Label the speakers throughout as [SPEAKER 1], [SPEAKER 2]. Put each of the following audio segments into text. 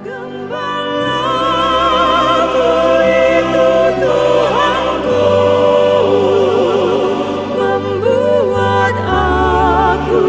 [SPEAKER 1] Gembalaku itu Tuhanku, membuat aku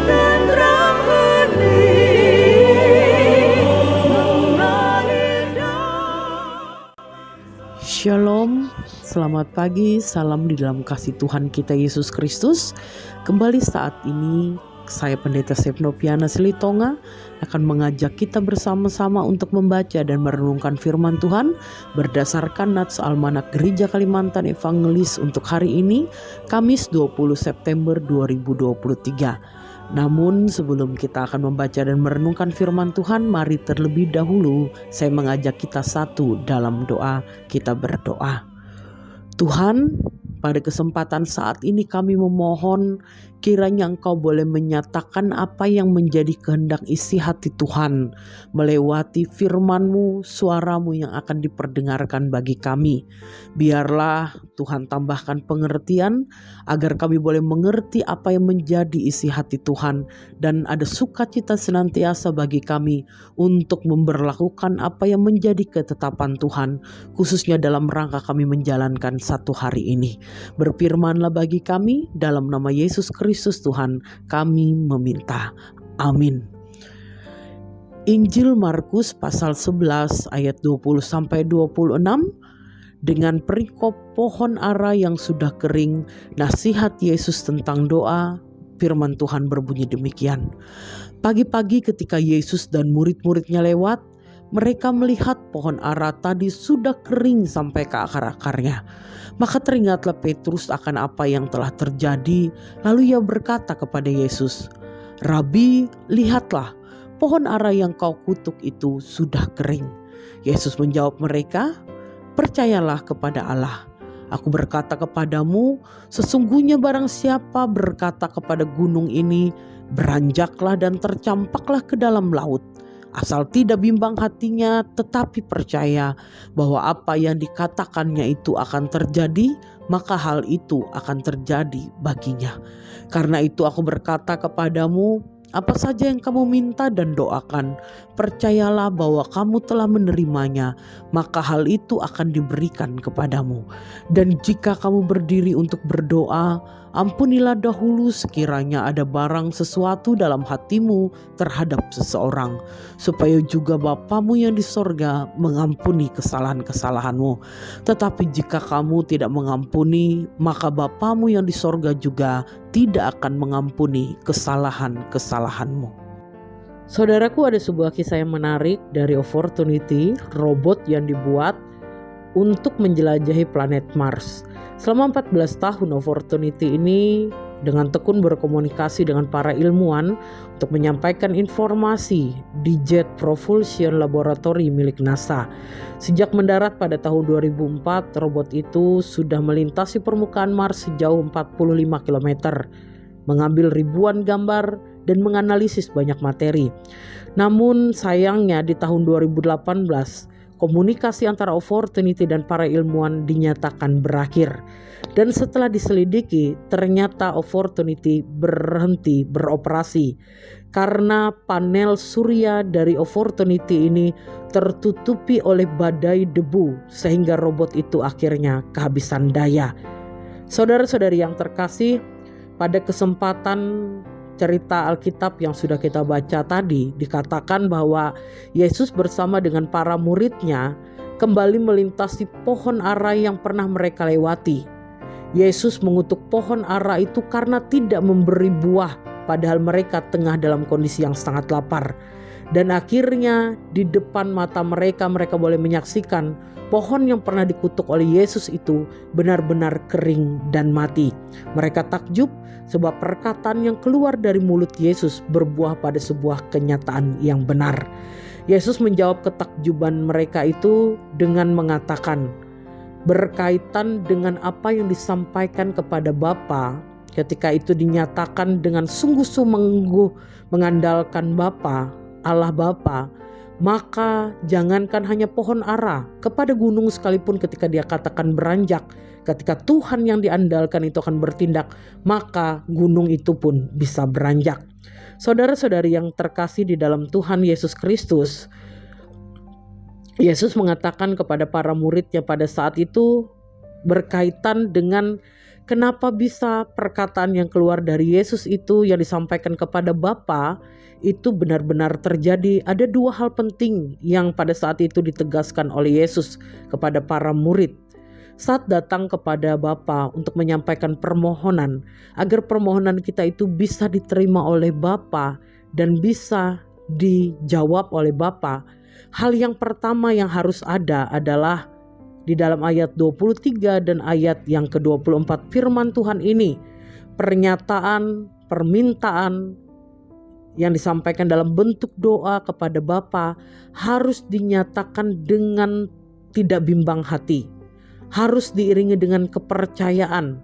[SPEAKER 1] tentram hening, mengalir
[SPEAKER 2] Shalom, selamat pagi, salam di dalam kasih Tuhan kita Yesus Kristus. Kembali saat ini saya Pendeta Sepnopiana Silitonga akan mengajak kita bersama-sama untuk membaca dan merenungkan firman Tuhan berdasarkan Nats Almanak Gereja Kalimantan Evangelis untuk hari ini, Kamis 20 September 2023. Namun sebelum kita akan membaca dan merenungkan firman Tuhan, mari terlebih dahulu saya mengajak kita satu dalam doa. Kita berdoa. Tuhan, pada kesempatan saat ini kami memohon kiranya Engkau boleh menyatakan apa yang menjadi kehendak isi hati Tuhan melewati firman-Mu, suara-Mu yang akan diperdengarkan bagi kami. Biarlah Tuhan tambahkan pengertian agar kami boleh mengerti apa yang menjadi isi hati Tuhan dan ada sukacita senantiasa bagi kami untuk memberlakukan apa yang menjadi ketetapan Tuhan, khususnya dalam rangka kami menjalankan satu hari ini. Berfirmanlah bagi kami, dalam nama Yesus Kristus Tuhan kami meminta. Amin. Injil Markus pasal 11 ayat 20-26 dengan perikop pohon ara yang sudah kering, nasihat Yesus tentang doa. Firman Tuhan berbunyi demikian. Pagi-pagi ketika Yesus dan murid-muridnya lewat, mereka melihat pohon ara tadi sudah kering sampai ke akar-akarnya. Maka teringatlah Petrus akan apa yang telah terjadi. Lalu ia berkata kepada Yesus, "Rabi, lihatlah, pohon ara yang kau kutuk itu sudah kering." Yesus menjawab mereka, "Percayalah kepada Allah. Aku berkata kepadamu, sesungguhnya barang siapa berkata kepada gunung ini, beranjaklah dan tercampaklah ke dalam laut, asal tidak bimbang hatinya tetapi percaya bahwa apa yang dikatakannya itu akan terjadi, maka hal itu akan terjadi baginya. Karena itu aku berkata kepadamu, apa saja yang kamu minta dan doakan, percayalah bahwa kamu telah menerimanya, maka hal itu akan diberikan kepadamu. Dan jika kamu berdiri untuk berdoa, ampunilah dahulu sekiranya ada barang sesuatu dalam hatimu terhadap seseorang, supaya juga Bapamu yang di sorga mengampuni kesalahan-kesalahanmu. Tetapi jika kamu tidak mengampuni, maka Bapamu yang di sorga juga tidak akan mengampuni kesalahan-kesalahanmu." Saudaraku, ada sebuah kisah yang menarik dari Opportunity, robot yang dibuat untuk menjelajahi planet Mars. Selama 14 tahun Opportunity ini dengan tekun berkomunikasi dengan para ilmuwan untuk menyampaikan informasi di Jet Propulsion Laboratory milik NASA. Sejak mendarat pada tahun 2004, robot itu sudah melintasi permukaan Mars sejauh 45 km, mengambil ribuan gambar dan menganalisis banyak materi. Namun sayangnya di tahun 2018, komunikasi antara Opportunity dan para ilmuwan dinyatakan berakhir. Dan setelah diselidiki, ternyata Opportunity berhenti beroperasi karena panel surya dari Opportunity ini tertutupi oleh badai debu sehingga robot itu akhirnya kehabisan daya. Saudara-saudari yang terkasih, pada kesempatan cerita Alkitab yang sudah kita baca tadi, dikatakan bahwa Yesus bersama dengan para muridnya kembali melintasi pohon ara yang pernah mereka lewati. Yesus mengutuk pohon ara itu karena tidak memberi buah, padahal mereka tengah dalam kondisi yang sangat lapar. Dan akhirnya di depan mata mereka boleh menyaksikan pohon yang pernah dikutuk oleh Yesus itu benar-benar kering dan mati. Mereka takjub sebab perkataan yang keluar dari mulut Yesus berbuah pada sebuah kenyataan yang benar. Yesus menjawab ketakjuban mereka itu dengan mengatakan, berkaitan dengan apa yang disampaikan kepada Bapa, ketika itu dinyatakan dengan sungguh-sungguh mengandalkan Bapa, Allah Bapa, maka jangankan hanya pohon ara, kepada gunung sekalipun ketika dia katakan beranjak, ketika Tuhan yang diandalkan itu akan bertindak, maka gunung itu pun bisa beranjak. Saudara-saudari yang terkasih di dalam Tuhan Yesus Kristus, Yesus mengatakan kepada para muridnya pada saat itu berkaitan dengan kenapa bisa perkataan yang keluar dari Yesus itu yang disampaikan kepada Bapa itu benar-benar terjadi. Ada dua hal penting yang pada saat itu ditegaskan oleh Yesus kepada para murid saat datang kepada Bapa untuk menyampaikan permohonan agar permohonan kita itu bisa diterima oleh Bapa dan bisa dijawab oleh Bapa. Hal yang pertama yang harus ada adalah di dalam ayat 23 dan ayat yang ke-24 firman Tuhan ini, pernyataan, permintaan yang disampaikan dalam bentuk doa kepada Bapa harus dinyatakan dengan tidak bimbang hati. Harus diiringi dengan kepercayaan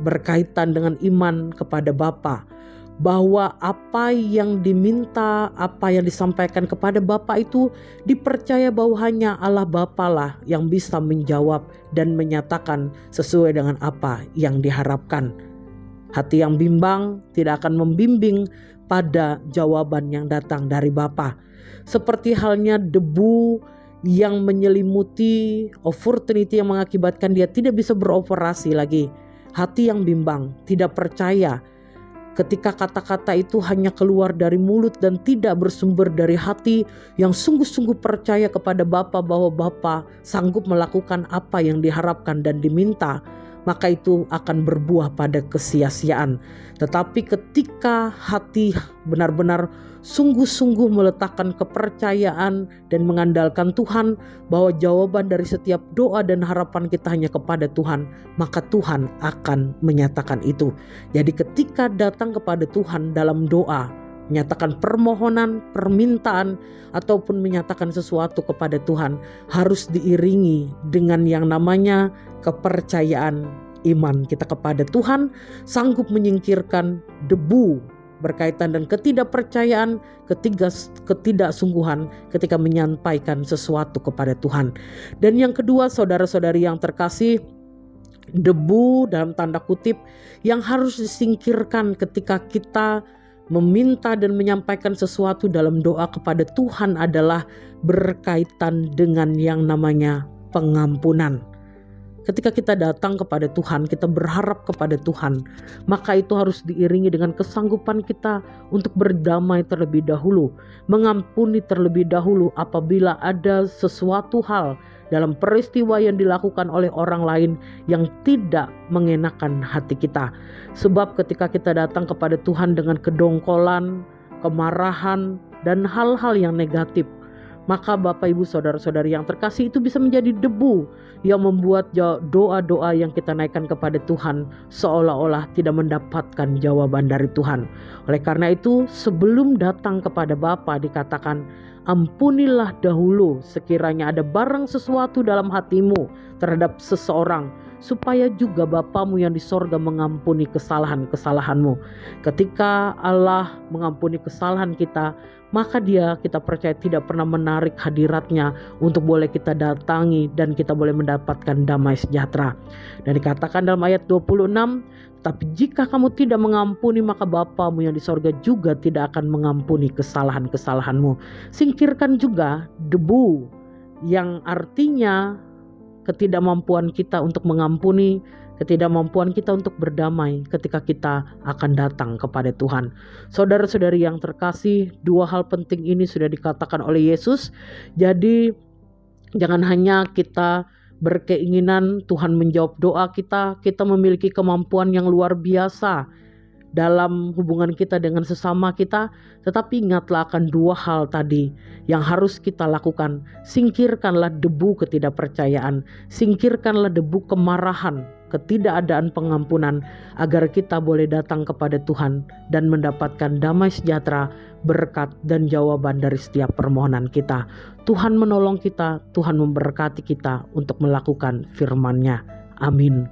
[SPEAKER 2] berkaitan dengan iman kepada Bapa, bahwa apa yang diminta, apa yang disampaikan kepada Bapa itu dipercaya bahwa hanya Allah Bapa lah yang bisa menjawab dan menyatakan sesuai dengan apa yang diharapkan. Hati yang bimbang tidak akan membimbing pada jawaban yang datang dari Bapa. Seperti halnya debu yang menyelimuti opportunity yang mengakibatkan dia tidak bisa beroperasi lagi. Hati yang bimbang, tidak percaya ketika kata-kata itu hanya keluar dari mulut dan tidak bersumber dari hati yang sungguh-sungguh percaya kepada Bapa bahwa Bapa sanggup melakukan apa yang diharapkan dan diminta, maka itu akan berbuah pada kesia-siaan. Tetapi ketika hati benar-benar sungguh-sungguh meletakkan kepercayaan dan mengandalkan Tuhan bahwa jawaban dari setiap doa dan harapan kita hanya kepada Tuhan, maka Tuhan akan menyatakan itu. Jadi ketika datang kepada Tuhan dalam doa, menyatakan permohonan, permintaan, ataupun menyatakan sesuatu kepada Tuhan, harus diiringi dengan yang namanya kepercayaan iman kita kepada Tuhan, sanggup menyingkirkan debu berkaitan dan ketidakpercayaan, ketidaksungguhan ketika menyampaikan sesuatu kepada Tuhan. Dan yang kedua, saudara-saudari yang terkasih, debu dalam tanda kutip yang harus disingkirkan ketika kita meminta dan menyampaikan sesuatu dalam doa kepada Tuhan adalah berkaitan dengan yang namanya pengampunan. Ketika kita datang kepada Tuhan, kita berharap kepada Tuhan, maka itu harus diiringi dengan kesanggupan kita untuk berdamai terlebih dahulu, mengampuni terlebih dahulu apabila ada sesuatu hal dalam peristiwa yang dilakukan oleh orang lain yang tidak mengenakan hati kita. Sebab ketika kita datang kepada Tuhan dengan kedongkolan, kemarahan, dan hal-hal yang negatif, maka Bapak Ibu Saudara-saudari yang terkasih, itu bisa menjadi debu yang membuat doa-doa yang kita naikkan kepada Tuhan seolah-olah tidak mendapatkan jawaban dari Tuhan. Oleh karena itu, sebelum datang kepada Bapa dikatakan, ampunilah dahulu sekiranya ada barang sesuatu dalam hatimu terhadap seseorang, supaya juga Bapamu yang di sorga mengampuni kesalahan-kesalahanmu. Ketika Allah mengampuni kesalahan kita, maka Dia, kita percaya, tidak pernah menarik hadiratnya untuk boleh kita datangi dan kita boleh mendapatkan damai sejahtera. Dan dikatakan dalam ayat 26, tapi jika kamu tidak mengampuni, maka Bapamu yang di sorga juga tidak akan mengampuni kesalahan-kesalahanmu. Singkirkan juga debu yang artinya ketidakmampuan kita untuk mengampuni, ketidakmampuan kita untuk berdamai ketika kita akan datang kepada Tuhan. Saudara-saudari yang terkasih, dua hal penting ini sudah dikatakan oleh Yesus. Jadi jangan hanya kita berkeinginan Tuhan menjawab doa kita, kita memiliki kemampuan yang luar biasa dalam hubungan kita dengan sesama kita, tetapi ingatlah akan dua hal tadi yang harus kita lakukan. Singkirkanlah debu ketidakpercayaan, singkirkanlah debu kemarahan, ketidakadaan pengampunan, agar kita boleh datang kepada Tuhan dan mendapatkan damai sejahtera, berkat dan jawaban dari setiap permohonan kita. Tuhan menolong kita, Tuhan memberkati kita untuk melakukan firman-Nya. Amin.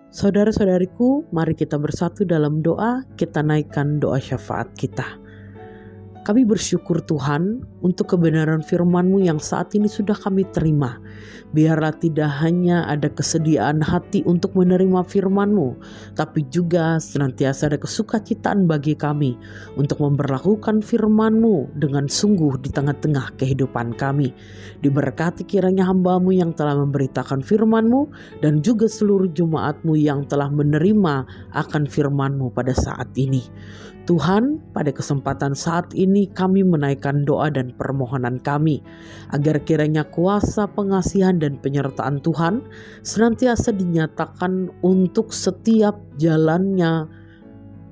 [SPEAKER 2] Saudara-saudariku, mari kita bersatu dalam doa, kita naikkan doa syafaat kita. Kami bersyukur Tuhan untuk kebenaran firman-Mu yang saat ini sudah kami terima. Biarlah tidak hanya ada kesediaan hati untuk menerima firman-Mu, tapi juga senantiasa ada kesukacitaan bagi kami untuk memperlakukan firman-Mu dengan sungguh di tengah-tengah kehidupan kami. Diberkati kiranya hamba-Mu yang telah memberitakan firman-Mu dan juga seluruh jemaat-Mu yang telah menerima akan firman-Mu pada saat ini. Tuhan, pada kesempatan saat ini kami menaikkan doa dan permohonan kami agar kiranya kuasa pengasihan dan penyertaan Tuhan senantiasa dinyatakan untuk setiap jalannya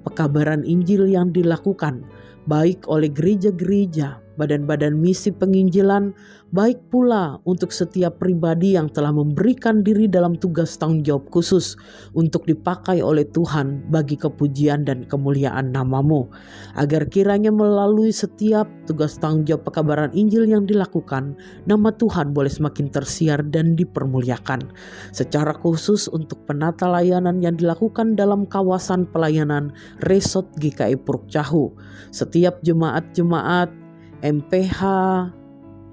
[SPEAKER 2] pekabaran Injil yang dilakukan, baik oleh gereja-gereja, badan-badan misi penginjilan, baik pula untuk setiap pribadi yang telah memberikan diri dalam tugas tanggung jawab khusus untuk dipakai oleh Tuhan bagi kepujian dan kemuliaan nama-Mu. Agar kiranya melalui setiap tugas tanggung jawab pekabaran Injil yang dilakukan, nama Tuhan boleh semakin tersiar dan dipermuliakan. Secara khusus untuk penata layanan yang dilakukan dalam kawasan pelayanan Resort GKI Puruk Cahu. Setiap jemaat-jemaat MPH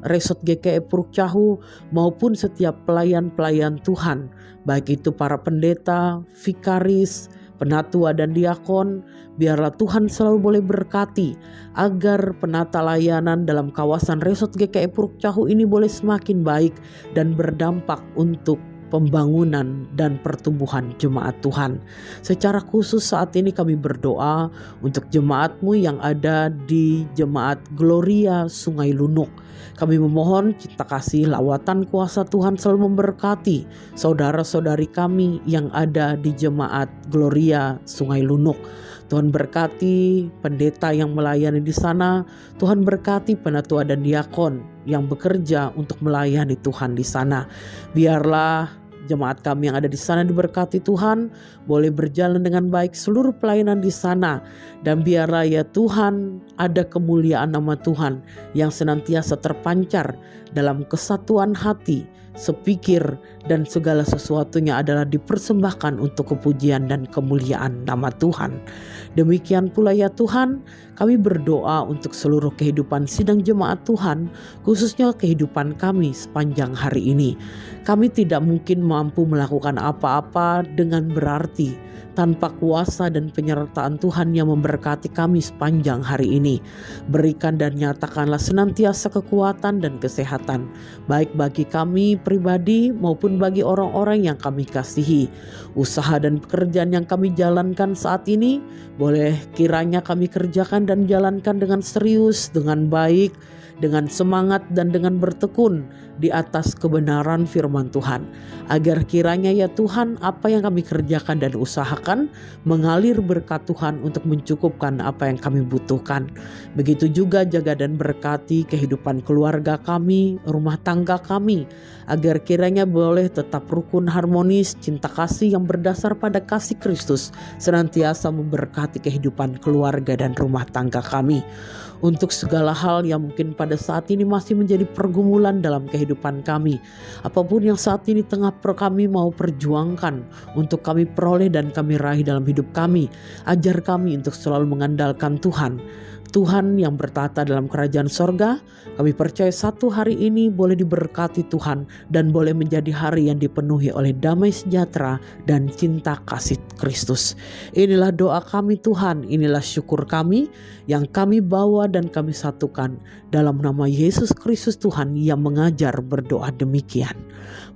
[SPEAKER 2] Resort GKI Puruk Cahu maupun setiap pelayan-pelayan Tuhan, baik itu para pendeta, vikaris, penatua dan diakon, biarlah Tuhan selalu boleh berkati agar penata layanan dalam kawasan Resort GKI Puruk Cahu ini boleh semakin baik dan berdampak untuk pembangunan dan pertumbuhan jemaat Tuhan. Secara khusus saat ini kami berdoa untuk jemaat-Mu yang ada di Jemaat Gloria Sungai Lunuk. Kami memohon cinta kasih lawatan kuasa Tuhan selalu memberkati saudara-saudari kami yang ada di Jemaat Gloria Sungai Lunuk. Tuhan berkati pendeta yang melayani di sana. Tuhan berkati penatua dan diakon yang bekerja untuk melayani Tuhan di sana. Biarlah jemaat kami yang ada di sana diberkati Tuhan, boleh berjalan dengan baik seluruh pelayanan di sana, dan biarlah ya Tuhan ada kemuliaan nama Tuhan yang senantiasa terpancar dalam kesatuan hati, sepikir dan segala sesuatunya adalah dipersembahkan untuk kepujian dan kemuliaan nama Tuhan. Demikian pula ya Tuhan, kami berdoa untuk seluruh kehidupan sidang jemaat Tuhan, khususnya kehidupan kami sepanjang hari ini. Kami tidak mungkin mampu melakukan apa-apa dengan berarti tanpa kuasa dan penyertaan Tuhan yang memberkati kami sepanjang hari ini. Berikan dan nyatakanlah senantiasa kekuatan dan kesehatan, baik bagi kami pribadi maupun bagi orang-orang yang kami kasihi. Usaha dan pekerjaan yang kami jalankan saat ini, boleh kiranya kami kerjakan dan jalankan dengan serius, dengan baik, dengan semangat dan dengan bertekun di atas kebenaran firman Tuhan. Agar kiranya ya Tuhan apa yang kami kerjakan dan usahakan mengalir berkat Tuhan untuk mencukupkan apa yang kami butuhkan. Begitu juga jaga dan berkati kehidupan keluarga kami, rumah tangga kami, agar kiranya boleh tetap rukun, harmonis, cinta kasih yang berdasar pada kasih Kristus senantiasa memberkati kehidupan keluarga dan rumah tangga kami. Untuk segala hal yang mungkin pada saat ini masih menjadi pergumulan dalam kehidupan kami, apapun yang saat ini tengah kami mau perjuangkan untuk kami peroleh dan kami raih dalam hidup kami, ajar kami untuk selalu mengandalkan Tuhan. Tuhan yang bertata dalam kerajaan sorga, kami percaya satu hari ini boleh diberkati Tuhan dan boleh menjadi hari yang dipenuhi oleh damai sejahtera dan cinta kasih Kristus. Inilah doa kami Tuhan, inilah syukur kami yang kami bawa dan kami satukan dalam nama Yesus Kristus Tuhan yang mengajar berdoa demikian.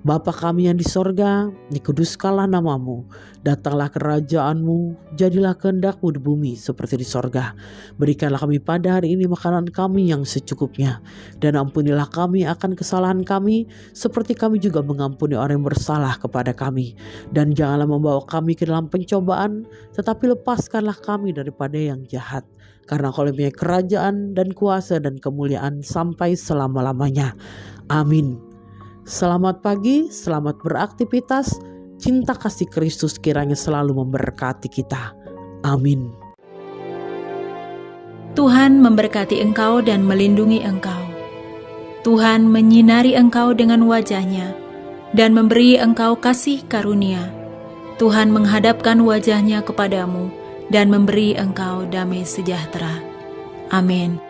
[SPEAKER 2] Bapa kami yang di sorga, dikuduskanlah namamu, datanglah kerajaan-Mu, jadilah kehendak-Mu di bumi seperti di sorga. Berikanlah kami pada hari ini makanan kami yang secukupnya, dan ampunilah kami akan kesalahan kami, seperti kami juga mengampuni orang yang bersalah kepada kami. Dan janganlah membawa kami ke dalam pencobaan, tetapi lepaskanlah kami daripada yang jahat. Karena Kau mempunyai kerajaan dan kuasa dan kemuliaan sampai selama-lamanya. Amin. Selamat pagi, selamat beraktivitas. Cinta kasih Kristus kiranya selalu memberkati kita. Amin.
[SPEAKER 3] Tuhan memberkati engkau dan melindungi engkau. Tuhan menyinari engkau dengan wajah-Nya dan memberi engkau kasih karunia. Tuhan menghadapkan wajah-Nya kepadamu dan memberi engkau damai sejahtera. Amin.